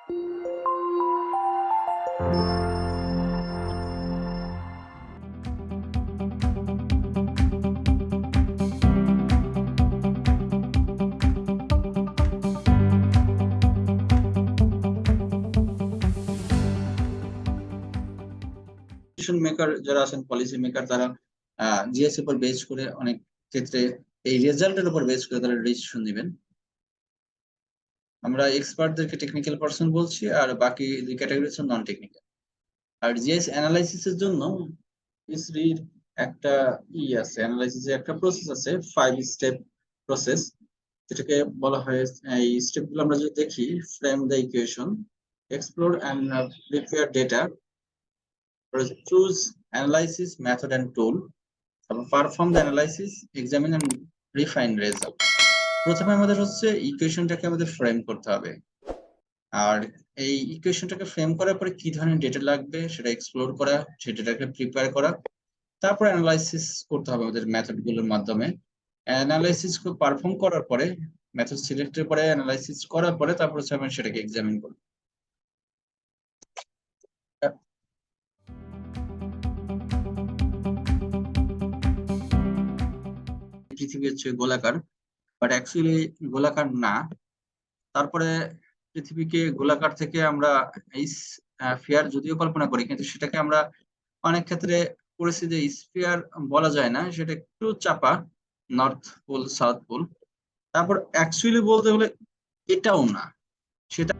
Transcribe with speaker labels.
Speaker 1: Maker যারা আছেন, policy maker, তারা জিএস উপর বেস করে অনেক ক্ষেত্রে এই রেজাল্টের উপর বেস করে তারা ডিসিশন নেবেন। আমরা এক্সপার্টদেরকে টেকনিক্যাল পারসন বলছি, আর বাকি দুই ক্যাটাগরি হচ্ছে নন টেকনিক্যাল। আর জিএস অ্যানালাইসিসের জন্য ইসরির একটা আছে, অ্যানালাইসিসের একটা প্রসেস আছে, 5 স্টেপ প্রসেস, যেটাকে বলা হয়। এই স্টেপগুলো আমরা যদি দেখি, frame the equation, explore and prepare data, choose analysis method and tool, perform the analysis, examine and refine result. প্রথমে আমাদের হচ্ছে ইকুয়েশনটাকে আমাদের ফ্রেম করতে হবে, আর এই ইকুয়েশনটাকে ফ্রেম করার পরে কি ধরনের ডেটা লাগবে সেটা এক্সপ্লোর করা, সেই ডেটাকে প্রিপেয়ার করা, তারপর অ্যানালাইসিস করতে হবে আমাদের মেথডগুলোর মাধ্যমে। অ্যানালাইসিস পারফর্ম করার পরে, মেথড সিলেক্টের পরে, অ্যানালাইসিস করার পরে তারপর হচ্ছে আমরা সেটাকে এক্সামিন করব। পৃথিবী হচ্ছে গোলাকার, বাট অ্যাকচুয়ালি গোলাকার না। তারপরে পৃথিবীকে গোলাকার থেকে আমরা স্ফিয়ার যদিও কল্পনা করি, কিন্তু সেটাকে আমরা অনেক ক্ষেত্রে করেছি যে স্ফিয়ার বলা যায় না, সেটা একটু চাপা, নর্থ পোল সাউথ পোল। তারপর অ্যাকচুয়ালি বলতে হলে এটাও না, সেটা